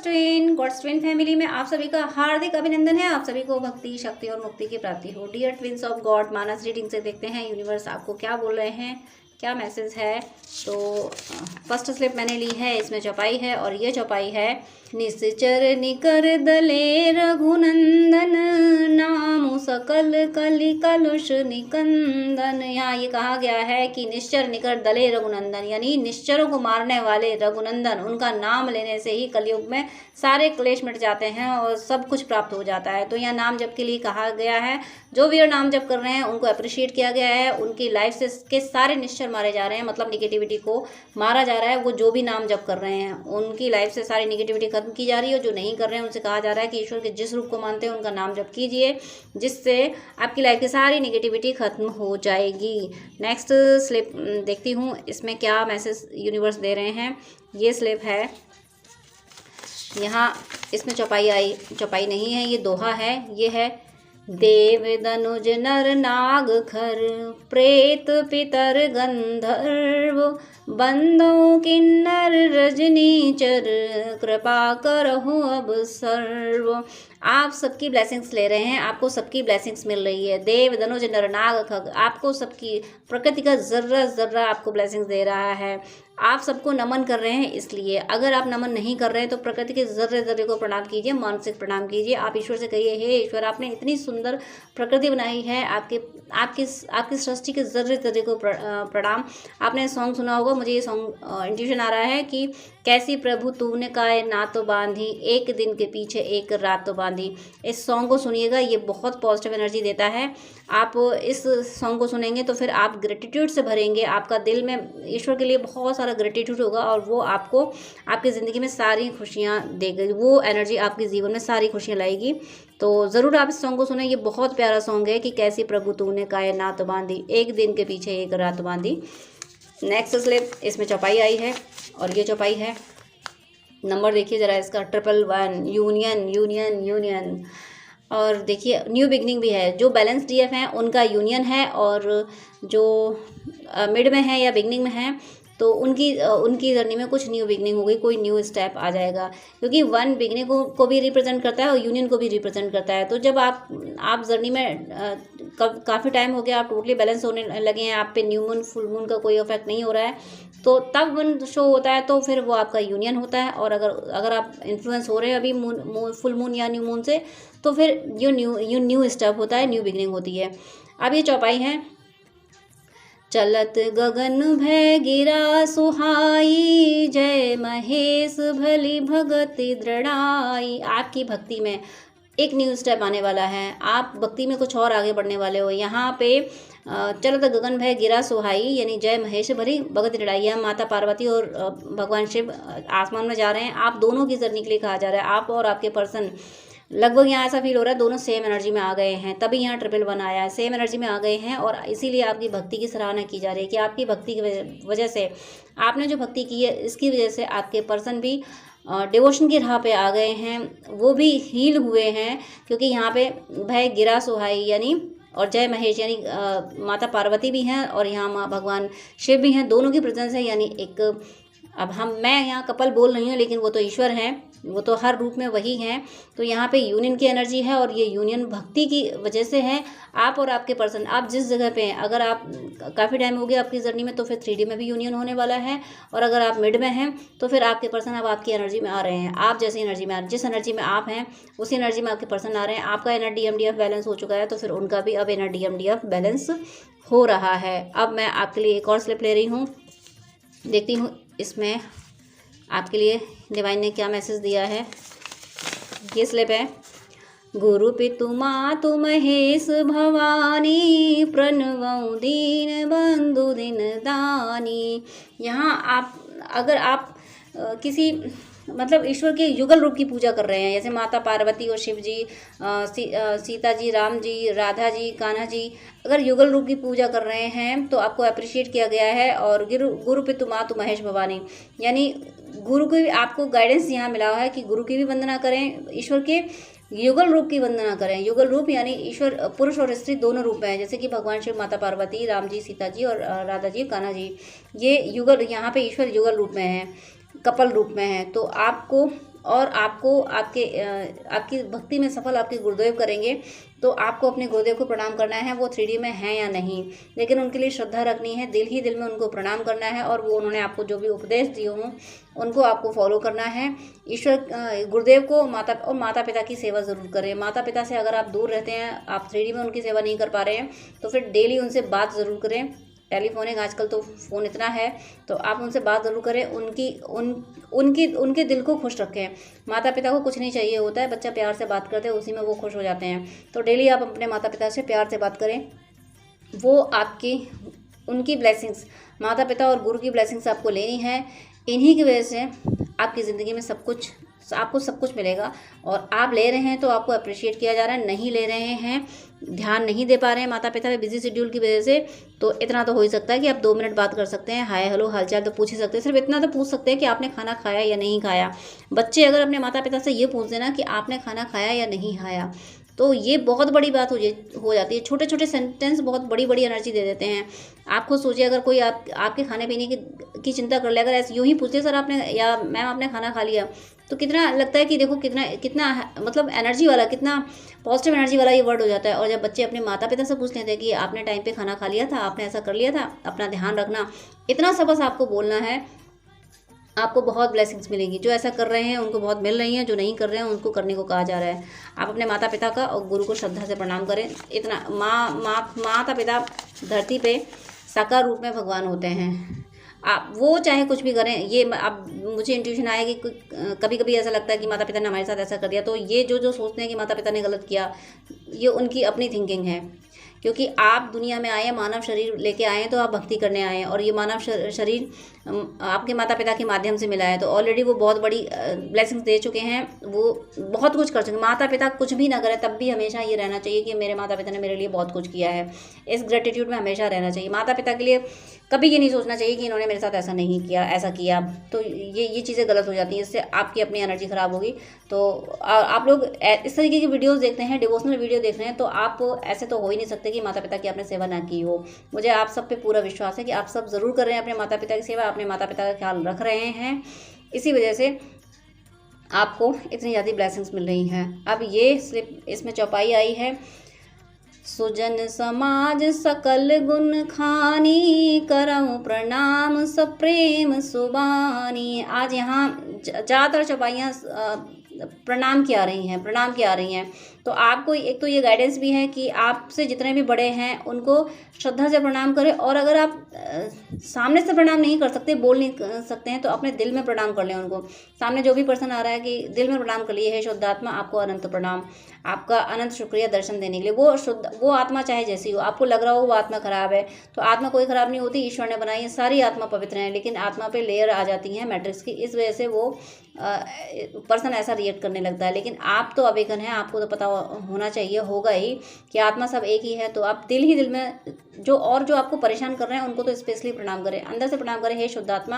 God's twin family में आप सभी का हार्दिक अभिनंदन है। आप सभी को भक्ति, शक्ति और मुक्ति की प्राप्ति हो। Dear twins of God, Manas reading से देखते हैं यूनिवर्स आपको क्या बोल रहे हैं, क्या मैसेज है। तो फर्स्ट स्लिप मैंने ली है, इसमें चौपाई है और ये चौपाई है निश्चर निकर दले रघुनंदन नामु सकल कलि कलुष निकंदन। यहाँ ये कहा गया है कि निश्चर निकर दले रघुनंदन, यानी निश्चरों को मारने वाले रघुनंदन, उनका नाम लेने से ही कलयुग में सारे क्लेश मिट जाते हैं और सब कुछ प्राप्त हो जाता है। तो यहाँ नाम जप के लिए कहा गया है, जो भी नाम जप कर रहे हैं उनको अप्रिशिएट किया गया है। उनकी लाइफ से के सारे निश्चर मारे जा रहे हैं, मतलब निगेटिविटी को मारा जा रहा है। वो जो भी नाम जप कर रहे हैं उनकी लाइफ से सारी निगेटिविटी खत्म की जा रही है। जो नहीं कर रहे हैं उनसे कहा जा रहा है कि ईश्वर के जिस रूप को मानते हैं उनका नाम जप कीजिए, जिससे आपकी लाइफ की सारी निगेटिविटी खत्म हो जाएगी। नेक्स्ट स्लिप देखती हूँ, इसमें क्या मैसेज यूनिवर्स दे रहे हैं। ये स्लिप है, यहाँ इसमें चौपाई नहीं है, ये दोहा है। ये है देव दनुज नर नाग खर प्रेत पितर गंधर्व बंदो किन्नर रजनीचर कृपा करहु अब सर्व। आप सबकी ब्लेसिंग्स ले रहे हैं, आपको सबकी ब्लेसिंग्स मिल रही है। देव दनुज नर नाग खग, आपको सबकी प्रकृति का जर्रा जर्रा आपको ब्लेसिंग्स दे रहा है। आप सबको नमन कर रहे हैं, इसलिए अगर आप नमन नहीं कर रहे हैं तो प्रकृति के जर्रे जर्रे को प्रणाम कीजिए, मानसिक प्रणाम कीजिए। आप ईश्वर से कहिए, हे ईश्वर, आपने इतनी सुंदर प्रकृति बनाई है, आपकी सृष्टि के जर्रे जर्रे को प्रणाम। आपने सॉन्ग सुना होगा, मुझे ये सॉन्ग इंट्यूशन आ रहा है कि कैसी प्रभु तूने कायनात तो बांधी, एक दिन के पीछे एक रात तो बांधी। इस सॉन्ग को सुनिएगा, ये बहुत पॉजिटिव एनर्जी देता है। आप इस सॉन्ग को सुनेंगे तो फिर आप ग्रेटिट्यूड से भरेंगे, आपका दिल में ईश्वर के लिए बहुत सारा ग्रेटिट्यूड होगा और वो आपको आपकी ज़िंदगी में सारी खुशियाँ देगी। वो एनर्जी आपके जीवन में सारी खुशियाँ लाएगी। तो ज़रूर आप इस सॉन्ग को सुने, ये बहुत प्यारा सॉन्ग है कि कैसी प्रभु तूने कायनात बांधी, एक दिन के पीछे एक रात बांधी। नेक्स्ट स्लिप, इसमें चौपाई आई है और ये चौपाई है, नंबर देखिए ज़रा इसका 111, यूनियन यूनियन यूनियन। और देखिए न्यू बिगनिंग भी है। जो बैलेंस डीएफ हैं उनका यूनियन है, और जो मिड में है या बिगनिंग में है तो उनकी जर्नी में कुछ न्यू बिगनिंग हो गई, कोई न्यू स्टेप आ जाएगा, क्योंकि वन बिगनिंग को भी रिप्रेजेंट करता है और यूनियन को भी रिप्रेजेंट करता है। तो जब आप जर्नी में काफ़ी टाइम हो गया, आप टोटली बैलेंस होने लगे हैं, आप पे न्यू मून फुल मून का कोई इफेक्ट नहीं हो रहा है, तो तब वन शो होता है, तो फिर वो आपका यूनियन होता है। और अगर आप इन्फ्लुएंस हो रहे हैं अभी फुल मून या न्यू मून से, तो फिर न्यू स्टेप होता है, न्यू बिगनिंग होती है। अब ये चौपाई है, चलत गगन भय गिरा सुहाई, जय महेश भली भगति दृढ़ाई। आपकी भक्ति में एक न्यू स्टेप आने वाला है, आप भक्ति में कुछ और आगे बढ़ने वाले हो। यहाँ पे चलत गगन भय गिरा सुहाई, यानी जय महेश भली भगति दृढ़ाई। माता पार्वती और भगवान शिव आसमान में जा रहे हैं, आप दोनों की जर्नी के लिए कहा जा रहा है। आप और आपके पर्सन लगभग यहाँ ऐसा फील हो रहा है दोनों सेम एनर्जी में आ गए हैं, तभी यहाँ 111 आया है, सेम एनर्जी में आ गए हैं। और इसीलिए आपकी भक्ति की सराहना की जा रही है कि आपकी भक्ति की वजह से, आपने जो भक्ति की है इसकी वजह से आपके पर्सन भी डिवोशन की राह पे आ गए हैं, वो भी हील हुए हैं। क्योंकि यहाँ पे भय गिरा सुहाई यानी और जय महेश यानी माता पार्वती भी हैं और यहाँ माँ भगवान शिव भी हैं, दोनों की प्रेजेंस है। यानी एक अब मैं यहाँ कपल बोल रही हूँ, लेकिन वो तो ईश्वर हैं, वो तो हर रूप में वही हैं। तो यहाँ पे यूनियन की एनर्जी है और ये यूनियन भक्ति की वजह से है। आप और आपके पर्सन, आप जिस जगह पे हैं, अगर आप काफ़ी टाइम हो गया आपकी जर्नी में, तो फिर 3D में भी यूनियन होने वाला है। और अगर आप मिड में हैं तो फिर आपके पर्सन अब आपकी एनर्जी में आ रहे हैं। आप जैसी एनर्जी में जिस एनर्जी में आप हैं उसी एनर्जी में आपके पर्सन आ रहे हैं। आपका इनर DMDF बैलेंस हो चुका है, तो फिर उनका भी अब इनर DMDF बैलेंस हो रहा है। अब मैं आपके लिए एक और स्लिप ले रही हूँ, देखती हूँ इसमें आपके लिए डिवाइन ने क्या मैसेज दिया है। ये स्लिप है, गुरु पितु मातु महेश भवानी प्रणवौ दीन बंधु दिन दानी। यहाँ अगर आप किसी मतलब ईश्वर के युगल रूप की पूजा कर रहे हैं, जैसे माता पार्वती और शिव जी, सीता जी, राम जी, राधा जी, कान्हा जी, अगर युगल रूप की पूजा कर रहे हैं तो आपको अप्रिशिएट किया गया है। और गुरु पितु मातु महेश भवानी, यानी गुरु को भी आपको गाइडेंस यहाँ मिला है कि गुरु की भी वंदना करें, ईश्वर के युगल रूप की वंदना करें। युगल रूप यानी ईश्वर पुरुष और स्त्री दोनों रूप में है, जैसे कि भगवान शिव, माता पार्वती, राम जी, सीता जी और राधा जी, कान्हा जी, ये युगल, यहाँ पे ईश्वर युगल रूप में है, कपल रूप में है। तो आपको और आपको आपकी भक्ति में सफल आपके गुरुदेव करेंगे। तो आपको अपने गुरुदेव को प्रणाम करना है, वो 3D में हैं या नहीं, लेकिन उनके लिए श्रद्धा रखनी है, दिल ही दिल में उनको प्रणाम करना है और वो उन्होंने आपको जो भी उपदेश दिए हों उनको आपको फॉलो करना है। ईश्वर गुरुदेव को माता पिता की सेवा ज़रूर करें। माता पिता से अगर आप दूर रहते हैं, आप 3D में उनकी सेवा नहीं कर पा रहे हैं, तो फिर डेली उनसे बात ज़रूर करें। टेलीफोनिक आजकल तो फ़ोन इतना है, तो आप उनसे बात ज़रूर करें। उनके दिल को खुश रखें। माता पिता को कुछ नहीं चाहिए होता है, बच्चा प्यार से बात करते हैं उसी में वो खुश हो जाते हैं। तो डेली आप अपने माता पिता से प्यार से बात करें, वो उनकी ब्लेसिंग्स, माता पिता और गुरु की ब्लेसिंग्स आपको लेनी है। इन्हीं की वजह से आपकी ज़िंदगी में आपको सब कुछ मिलेगा। और आप ले रहे हैं तो आपको अप्रिशिएट किया जा रहा है, नहीं ले रहे हैं, ध्यान नहीं दे पा रहे हैं माता पिता के बिजी शेड्यूल की वजह से, तो इतना तो हो ही सकता है कि आप 2 मिनट बात कर सकते हैं। हाय हेलो हालचाल तो पूछ ही सकते हैं, सिर्फ इतना तो पूछ सकते हैं कि आपने खाना खाया या नहीं खाया। बच्चे अगर अपने माता पिता से ये पूछ देना कि आपने खाना खाया या नहीं खाया, तो ये बहुत बड़ी बात हो जाती है। छोटे छोटे सेंटेंस बहुत बड़ी बड़ी एनर्जी दे देते हैं। आप खुद सोचिए, अगर कोई आपके खाने पीने की चिंता कर ले, अगर ऐसे यूँ ही पूछते सर आपने या मैम आपने खाना खा लिया, तो कितना लगता है कि देखो कितना मतलब एनर्जी वाला, कितना पॉजिटिव एनर्जी वाला ये वर्ड हो जाता है। और जब बच्चे अपने माता पिता से पूछ लेते हैं कि आपने टाइम पे खाना खा लिया था, आपने ऐसा कर लिया था, अपना ध्यान रखना, इतना सा बस आपको बोलना है, आपको बहुत ब्लेसिंग्स मिलेंगी। जो ऐसा कर रहे हैं उनको बहुत मिल रही हैं, जो नहीं कर रहे हैं उनको करने को कहा जा रहा है। आप अपने माता पिता का और गुरु को श्रद्धा से प्रणाम करें। इतना माता पिता धरती पे साकार रूप में भगवान होते हैं। आप वो चाहे कुछ भी करें, ये अब मुझे इंट्यूशन आया कि कभी कभी ऐसा लगता है कि माता पिता ने हमारे साथ ऐसा कर दिया, तो ये जो सोचते हैं कि माता पिता ने गलत किया, ये उनकी अपनी थिंकिंग है। क्योंकि आप दुनिया में आए हैं, मानव शरीर लेके आए हैं, तो आप भक्ति करने आए हैं, और ये मानव शरीर आपके माता पिता के माध्यम से मिला है। तो ऑलरेडी वो बहुत बड़ी ब्लेसिंग्स दे चुके हैं, वो बहुत कुछ कर चुके हैं। माता पिता कुछ भी ना करें तब भी हमेशा ये रहना चाहिए कि मेरे माता पिता ने मेरे लिए बहुत कुछ किया है। इस ग्रेटिट्यूड में हमेशा रहना चाहिए। माता पिता के लिए कभी ये नहीं सोचना चाहिए कि इन्होंने मेरे साथ ऐसा नहीं किया, ऐसा किया, तो ये चीज़ें गलत हो जाती हैं। इससे आपकी अपनी एनर्जी ख़राब होगी। तो आप लोग इस तरीके की वीडियोस देखते हैं, डिवोशनल वीडियो देख रहे हैं, तो आप ऐसे तो हो ही नहीं सकते कि माता पिता की आपने सेवा ना की हो। मुझे आप सब पे पूरा विश्वास है कि आप सब ज़रूर कर रहे हैं अपने माता पिता की सेवा, अपने माता पिता का ख्याल रख रहे हैं। इसी वजह से आपको इतनी ज़्यादा ब्लेसिंग्स मिल रही हैं। अब ये स्लिप इसमें चौपाई आई है, सुजन समाज सकल गुण खानी, करऊँ प्रणाम सप्रेम सुबानी। आज यहाँ ज़्यादातर चौपाइयाँ प्रणाम की आ रही हैं। तो आपको एक तो ये गाइडेंस भी है कि आपसे जितने भी बड़े हैं उनको श्रद्धा से प्रणाम करें। और अगर आप सामने से प्रणाम नहीं कर सकते, बोल नहीं कर सकते हैं, तो अपने दिल में प्रणाम कर लें उनको। सामने जो भी पर्सन आ रहा है कि दिल में प्रणाम कर लिए, हे शुद्ध आत्मा आपको अनंत प्रणाम, आपका अनंत शुक्रिया दर्शन देने के लिए। वो आत्मा चाहे जैसी हो, आपको लग रहा हो वो आत्मा खराब है, तो आत्मा कोई खराब नहीं होती, ईश्वर ने बनाई है, सारी आत्मा पवित्र है। लेकिन आत्मा पे लेयर आ जाती है मैट्रिक्स की, इस वजह से वो पर्सन ऐसा रिएक्ट करने लगता है। लेकिन आप तो अवेकन है, आपको तो पता होना चाहिए, होगा ही कि आत्मा सब एक ही है। तो आप दिल ही दिल में जो आपको परेशान कर रहे हैं उनको तो स्पेशली प्रणाम करें, अंदर से प्रणाम करें, हे शुद्ध आत्मा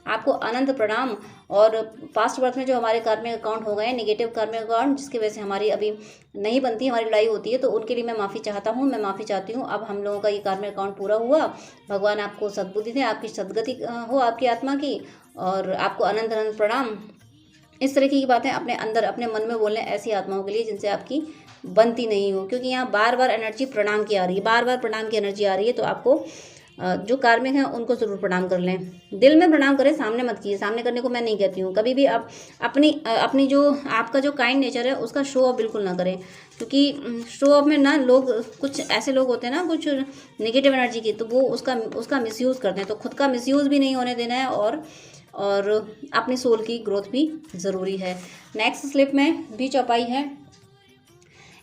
आपको अनंत प्रणाम। और पास्ट बर्थ में जो हमारे कार्मिक अकाउंट हो गए, नेगेटिव कार्मिक अकाउंट, जिसकी वजह से हमारी अभी नहीं बनती, हमारी लड़ाई होती है, तो उनके लिए मैं माफ़ी चाहता हूँ, मैं माफ़ी चाहती हूँ। अब हम लोगों का ये कार्मिक अकाउंट पूरा हुआ। भगवान आपको सद्बुद्धि दे, आपकी सदगति हो आपकी आत्मा की, और आपको अनंत अनंत प्रणाम। इस तरीके की बातें अपने अंदर अपने मन में बोलने ऐसी आत्माओं के लिए जिनसे आपकी बनती नहीं हो, क्योंकि यहाँ बार बार एनर्जी प्रणाम की आ रही है, बार बार प्रणाम की एनर्जी आ रही है। तो आपको जो कार्मिक हैं उनको ज़रूर प्रणाम कर लें, दिल में प्रणाम करें, सामने मत कीजिए। सामने करने को मैं नहीं कहती हूँ, कभी भी आप अपनी जो आपका जो काइंड नेचर है उसका शो ऑफ बिल्कुल ना करें। क्योंकि शो ऑफ में ना लोग, कुछ ऐसे लोग होते हैं ना कुछ नेगेटिव एनर्जी की, तो वो उसका मिसयूज़ करते हैं। तो खुद का मिसयूज़ भी नहीं होने देना है, और अपनी सोल की ग्रोथ भी ज़रूरी है। नेक्स्ट स्लिप में भी चौपाई है,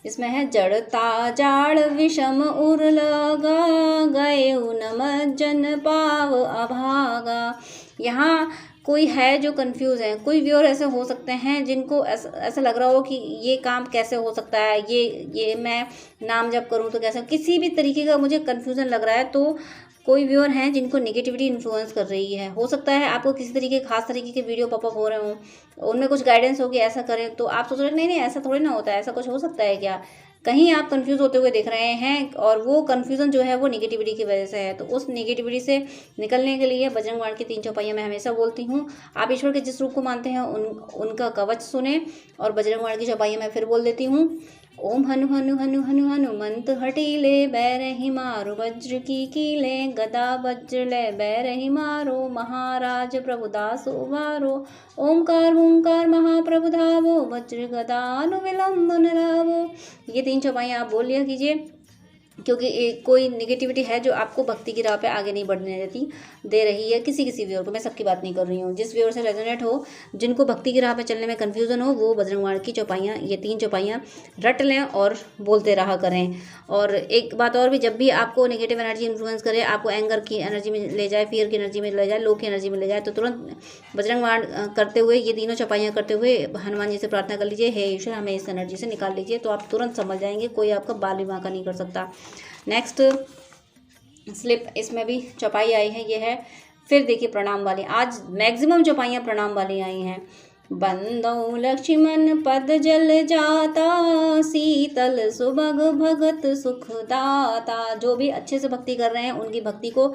इसमें है जड़ता जाड़ विषम उर लगा, गए न जन पाव अभागा। यहाँ कोई है जो कंफ्यूज है, कोई व्यूअर ऐसे हो सकते हैं जिनको ऐसा लग रहा हो कि ये काम कैसे हो सकता है, ये मैं नाम जप करूँ तो कैसे, किसी भी तरीके का मुझे कन्फ्यूज़न लग रहा है। तो कोई व्यूअर हैं जिनको नेगेटिविटी इन्फ्लुएंस कर रही है। हो सकता है आपको किसी तरीके खास तरीके के वीडियो पॉपअप हो रहे हों, उनमें कुछ गाइडेंस होगी ऐसा करें, तो आप सोच रहे नहीं ऐसा थोड़ी ना होता है, ऐसा कुछ हो सकता है क्या, कहीं आप कंफ्यूज होते हुए दिख रहे हैं और वो कंफ्यूजन जो है वो नेगेटिविटी की वजह से है। तो उस नेगेटिविटी से निकलने के लिए बजरंग बाण की 3 चौपाइयाँ मैं हमेशा बोलती हूँ। आप ईश्वर के जिस रूप को मानते हैं उनका कवच सुने। और बजरंग बाण की चौपाइयाँ मैं फिर बोल देती हूँ। ओम हनु हनु हनु हनु हनुमंत हटीले बैरहि मारो वज्र की कीले गदा वज्र ले बैरहि मारो महाराज प्रभुदास उबारो ओमकार ओंकार महाप्रभु धावो वज्र गदा अनुविलंबन रावो। ये 3 चौपाइयाँ आप बोल लिया कीजिए, क्योंकि कोई निगेटिविटी है जो आपको भक्ति की राह पे आगे नहीं बढ़ने दे रही है। किसी व्यूअर को, मैं सबकी बात नहीं कर रही हूँ, जिस व्यूअर से रेजोनेट हो, जिनको भक्ति की राह पे चलने में कन्फ्यूजन हो, वो बजरंग बाण की चौपाइयाँ, ये 3 चौपाइयाँ रट लें और बोलते रहा करें। और एक बात और भी, जब भी आपको नेगेटिव एनर्जी इन्फ्लुएंस करे, आपको एंगर की एनर्जी में ले जाए, फियर की एनर्जी में ले जाए, लो की एनर्जी में ले जाए, तो तुरंत बजरंग बाण करते हुए, ये तीनों चौपाइयाँ करते हुए हनुमान जी से प्रार्थना कर लीजिए, हे ईश्वर हमें इस एनर्जी से निकाल लीजिए। तो आप तुरंत समझ जाएंगे, कोई आपका बाल भी बांका नहीं कर सकता। नेक्स्ट स्लिप, इसमें भी चौपाई आई है, ये है। फिर देखिए प्रणाम वाली, आज मैक्सिमम चौपाइयाँ प्रणाम वाली आई हैं। बंदौ लक्ष्मण पद जल जाता, शीतल सुभग भगत सुखदाता। जो भी अच्छे से भक्ति कर रहे हैं उनकी भक्ति को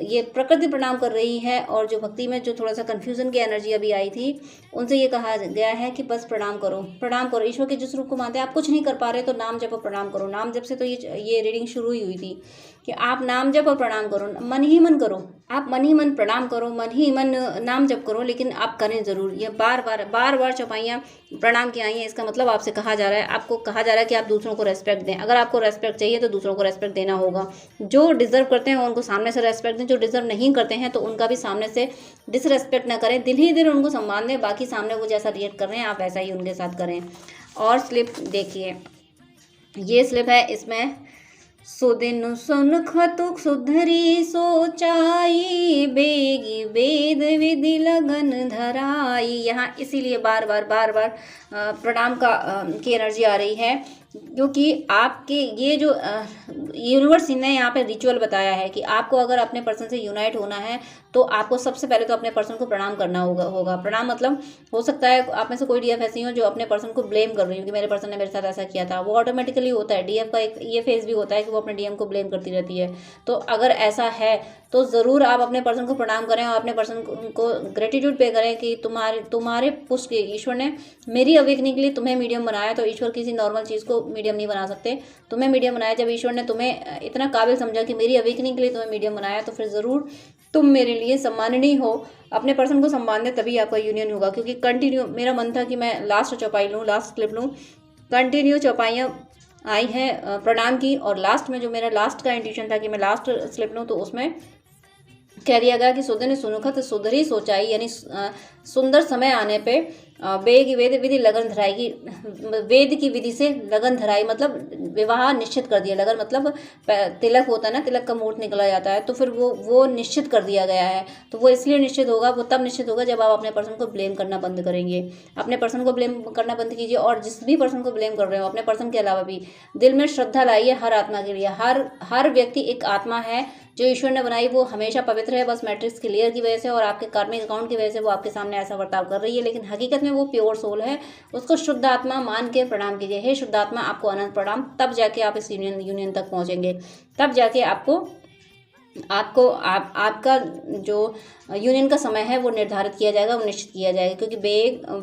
ये प्रकृति प्रणाम कर रही है। और जो भक्ति में जो थोड़ा सा कन्फ्यूजन की एनर्जी अभी आई थी, उनसे ये कहा गया है कि बस प्रणाम करो, प्रणाम करो। ईश्वर के जिस रूप को मानते हैं, आप कुछ नहीं कर पा रहे तो नाम जप और प्रणाम करो। नाम जप से तो ये रीडिंग शुरू ही हुई थी कि आप नाम जप और प्रणाम करो, मन ही मन करो, आप मन ही मन प्रणाम करो, मन ही मन नाम जप करो, लेकिन आप करें ज़रूर। ये बार बार चौपाइयाँ प्रणाम की आई हैं। इसका मतलब आपसे कहा जा रहा है, आपको कहा जा रहा है कि आप दूसरों को रेस्पेक्ट दें। अगर आपको रेस्पेक्ट चाहिए तो दूसरों को रेस्पेक्ट देना होगा। जो डिज़र्व करते हैं उनको सामने से रेस्पेक्ट दें, जो डिज़र्व नहीं करते हैं तो उनका भी सामने से डिसरेस्पेक्ट ना करें, दिल ही दिल उनको सम्मान दें। बाकी सामने वो जैसा रिएक्ट कर रहे हैं आप वैसा ही उनके साथ करें। और स्लिप देखिए, ये स्लिप है, इसमें सुदिन सुनखतुक सुधरी सोचाई, बेगी वेद विधि लगन धराई। यहाँ इसीलिए बार बार प्रणाम की एनर्जी आ रही है, क्योंकि आपके ये जो यूनिवर्स ने यहाँ पे रिचुअल बताया है कि आपको अगर अपने पर्सन से यूनाइट होना है तो आपको सबसे पहले तो अपने पर्सन को प्रणाम करना होगा। प्रणाम मतलब, हो सकता है आप में से कोई डीएफ ऐसी हो जो अपने पर्सन को ब्लेम कर रही हो कि मेरे पर्सन ने मेरे साथ ऐसा किया था। वो ऑटोमेटिकली होता है, डीएफ का एक ये फेज भी होता है कि वो अपने डीएम को ब्लेम करती रहती है। तो अगर ऐसा है तो ज़रूर आप अपने पर्सन को प्रणाम करें और अपने पर्सन को ग्रेटिट्यूड पे करें कि तुम्हारे पुष्ट के ईश्वर ने मेरी अवेकनिंग के लिए तुम्हें मीडियम बनाया। तो ईश्वर किसी नॉर्मल चीज़ को मीडियम नहीं बना सकते, तुम्हें मीडियम बनाया। जब ईश्वर ने तुम्हें इतना काबिल समझा कि मेरी अवेकनिंग के लिए तुम्हें मीडियम बनाया, तो फिर ज़रूर तुम मेरे लिए सम्माननीय हो। अपने पर्सन को सम्मान दे, तभी आपका यूनियन होगा। क्योंकि कंटिन्यू मेरा मन था कि मैं लास्ट चौपाई लूँ, लास्ट क्लिप लूँ। कंटिन्यू चौपाइयाँ आई हैं प्रणाम की, और लास्ट में जो मेरा लास्ट का इंट्यूशन था कि मैं लास्ट स्लिप लूँ, तो उसमें कह दिया गया कि सुधन सुनुखत सुधरी सोचाई, यानी सुंदर समय आने पे वेद विधि लगन धराएगी। वेद की विधि से लगन धराई मतलब विवाह निश्चित कर दिया। लगन मतलब तिलक होता है ना, तिलक का मुहूर्त निकला जाता है, तो फिर वो निश्चित कर दिया गया है। तो वो इसलिए निश्चित होगा, वो तब निश्चित होगा जब आप अपने पर्सन को ब्लेम करना बंद करेंगे। अपने पर्सन को ब्लेम करना बंद कीजिए, और जिस भी पर्सन को ब्लेम कर रहे हो अपने पर्सन के अलावा भी दिल में श्रद्धा लाइए हर आत्मा के लिए। हर व्यक्ति एक आत्मा है जो ईश्वर ने बनाई, वो हमेशा पवित्र है। बस मैट्रिक्स क्लियर की वजह से और आपके कार्मिक अकाउंट की वजह से वो आपके सामने ऐसा बर्ताव कर रही है, लेकिन हकीकत में वो प्योर सोल है। उसको शुद्ध आत्मा मान के प्रणाम कीजिए। हे शुद्ध आत्मा, आपको अनंत प्रणाम। तब जाके आप इस यूनियन तक पहुंचेंगे, तब जाके आपका जो यूनियन का समय है वो निर्धारित किया जाएगा, वो निश्चित किया जाएगा। क्योंकि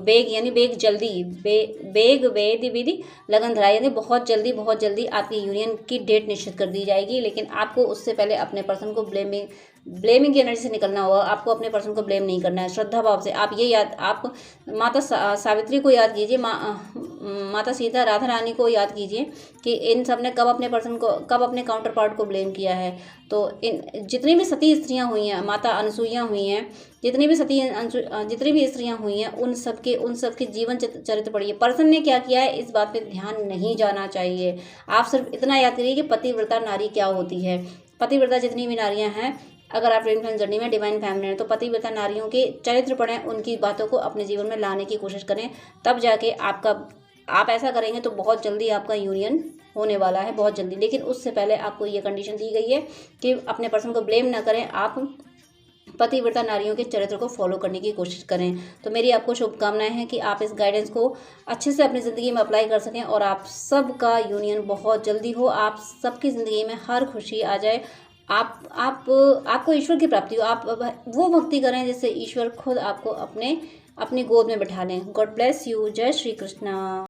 बेग यानी बेग जल्दी, बेग वेद विधि लगन धराई, यानी बहुत जल्दी आपकी यूनियन की डेट निश्चित कर दी जाएगी। लेकिन आपको उससे पहले अपने पर्सन को ब्लेमिंग की एनर्जी से निकलना होगा। आपको अपने पर्सन को ब्लेम नहीं करना है, श्रद्धा भाव से। आप माता सावित्री को याद कीजिए, माता सीता, राधा रानी को याद कीजिए कि इन सब ने कब अपने काउंटर पार्ट को ब्लेम किया है। तो इन जितनी भी सती स्त्रियां हुई हैं, माता अनसुईया हुई हैं, जितनी भी स्त्रियां हुई हैं, उन सबके जीवन चरित्र पढ़िए। पर्सन ने क्या किया है इस बात पे ध्यान नहीं जाना चाहिए। आप सिर्फ इतना याद करिए कि पतिव्रता नारी क्या होती है। पतिव्रता जितनी भी नारियां हैं, अगर आप ट्विन फ्लेम जर्नी में डिवाइन फैमिली हैं, तो पतिव्रता नारियों के चरित्र पढ़ें, उनकी बातों को अपने जीवन में लाने की कोशिश करें। तब जाके आप ऐसा करेंगे तो बहुत जल्दी आपका यूनियन होने वाला है, बहुत जल्दी। लेकिन उससे पहले आपको ये कंडीशन दी गई है कि अपने पर्सन को ब्लेम ना करें। आप पतिव्रता नारियों के चरित्र को फॉलो करने की कोशिश करें। तो मेरी आपको शुभकामनाएं हैं कि आप इस गाइडेंस को अच्छे से अपनी ज़िंदगी में अप्लाई कर सकें और आप सबका यूनियन बहुत जल्दी हो, आप सबकी ज़िंदगी में हर खुशी आ जाए, आपको ईश्वर की प्राप्ति हो, आप वो भक्ति करें जिससे ईश्वर खुद आपको अपनी गोद में बैठा लें। God bless you. जय श्री कृष्णा।